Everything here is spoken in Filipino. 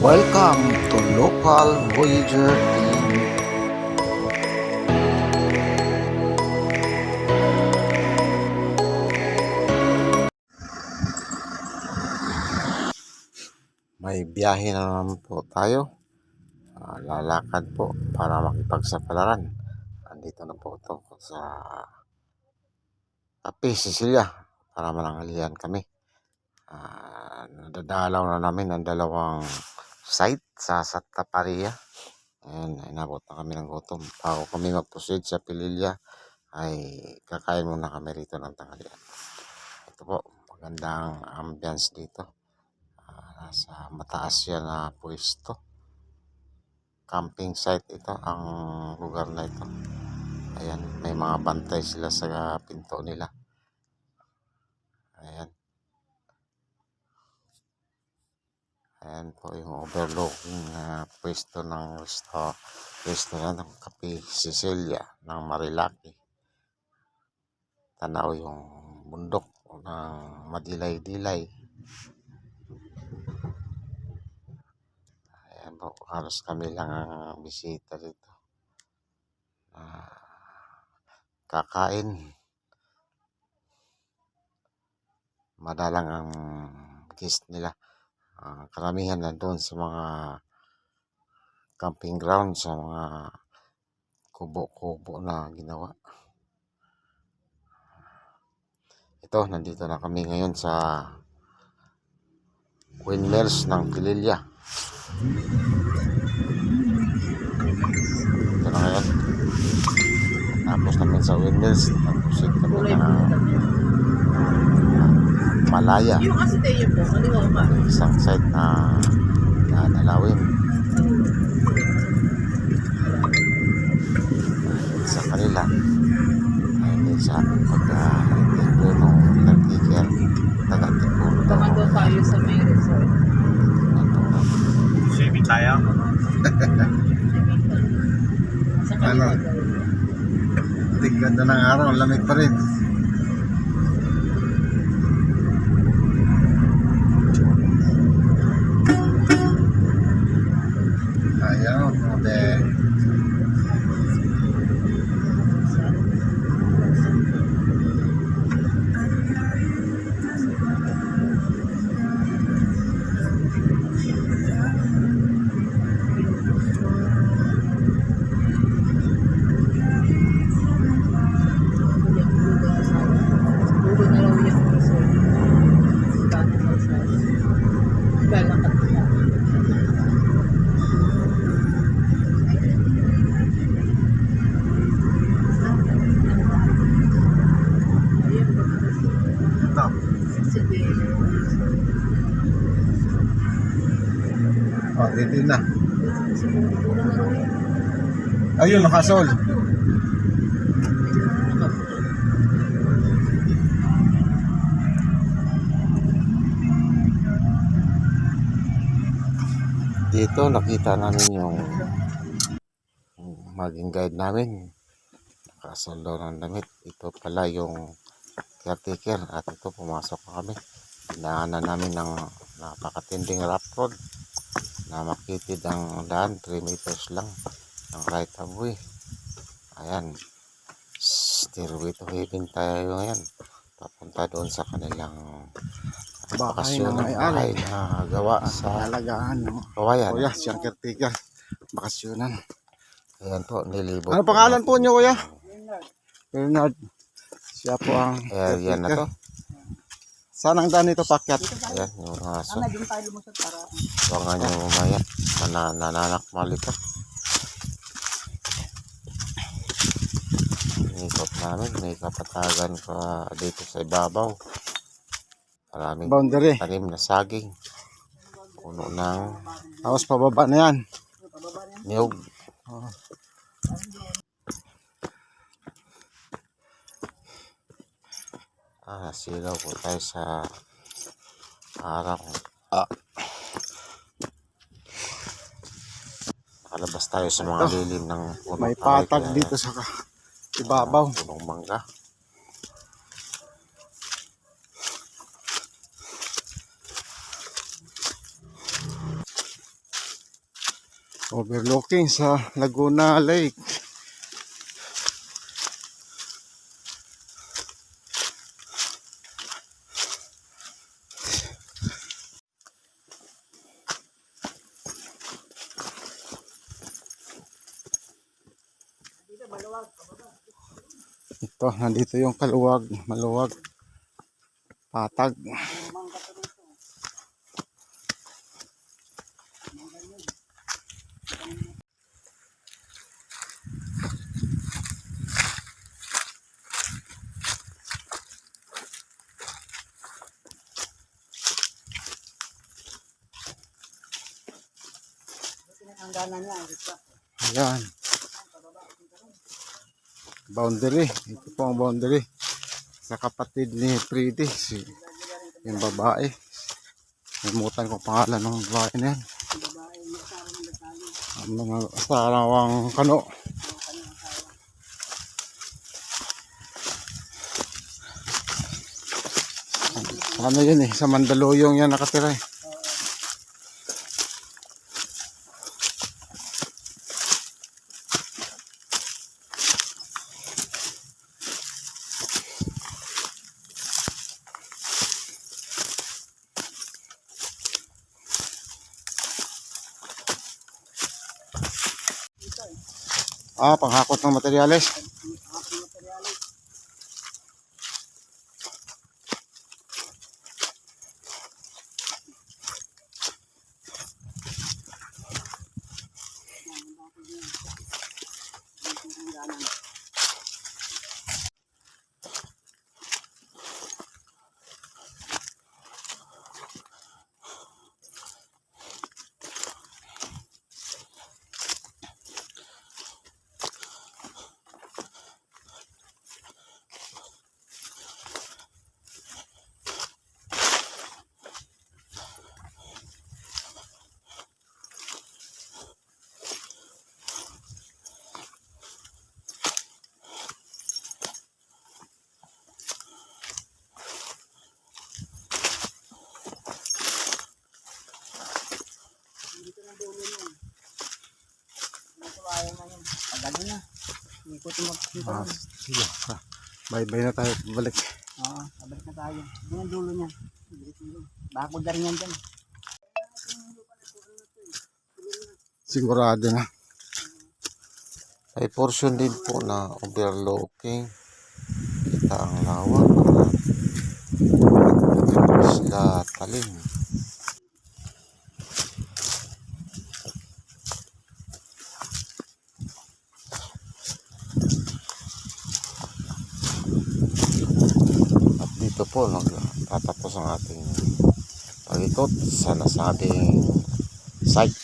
Welcome to Local Voyager Team. May biyahe na naman po tayo. Lalakad po para makipagsapalaran. Andito na po ito sa Cafe Cecilia para mananghalian kami. Nadadalaw na namin ang dalawang site sa Santa Maria. Ayan, inabot na kami ng gutom. Bago kami mag-proceed sa Pililya, ay kakain muna kami rito ng tanghalian. Ito po, magandang ambience dito. Nasa mataas yan na pwesto. Camping site ito, ang lugar na ito. Ayan, may mga bantay sila sa pinto nila. Ayan. Ayan po yung overlooking pwesto ng restaurant ng Cafe Cecilia ng Marilaki. Tanaw yung bundok ng madilay-dilay. Ayan po, halos kami lang ang bisita dito. Kakain. Madalang ang guest nila. Karamihan na doon sa mga camping ground, sa mga kubo-kubo na ginawa. Ito, nandito na kami ngayon sa windmills ng Pililya. Ito na ngayon. Tapos namin sa windmills, tapos ito na Malaya. Isang site na dalawin. Sa kanila ay hindi sa pagka-interview ng nag-ticker taga-tipuro daw. Tumago tayo sa may resort. Swimming tayo? Sa kanila Ano? daw. Tiganda ng araw, lamig pa rin. Ayaw,ode. Siguro na raw yung resort. Gano'n sa size. Gano'n katila. Ito. Sige. O, dito na. Ayun, nakasol. Dito nakita namin yung maging guide namin. Nakasol daw ng damit. Ito pala yung caretaker at ito pumasok na kami. Dinaanan namin ng napakatinding rough road na makitid ang daan 3 meters lang ng right of way. Ayan, stairway to heaven tayo ngayon, papunta doon sa kanilang bakasyon ng bahay na gawa sa alagaan ng kawayan. kuya, siyang caretaker, bakasyonan. Ayan po, nilibot. Ano pangalan po niyo, kuya? Bernard. Siya po ang area na to. Saan ang daan nito pakyat? Ayan, yung aso. Doon tayo lumusot para Huwag nga nyo umaya. Nananakmal ito. Inikot namin. May kapatagan pa dito sa ibabaw. Maraming Boundary. tanim na saging. Puno ng Tapos pababa na yan. niyog. Silaw po tayo sa araw. Nakalabas tayo sa mga lilim ng puno. May patag dito sa ibabaw. Punong mangga. overlooking sa Laguna Lake. Ito, nandito yung kaluwag, maluwag, patag. Ayan. Boundary. Ito po ang boundary. Sa kapatid ni Pretty. Yung babae. Limutan ko pangalan ng babae na yan. Ang mga sarawang kano. Ano yun sa Mandaluyong yan nakatira eh. Panghakot ng materyales. Sige. Bye-bye na tayo. Balik. Oo, pabalik na tayo. Yun ang dulo niya. Bakod na rin yan dyan. Sigurado na. May portion din po na overlooking. Kita ang lawak. Isla Talim. At dito po nagtatapos ang ating pag-ikot sa nasabing site.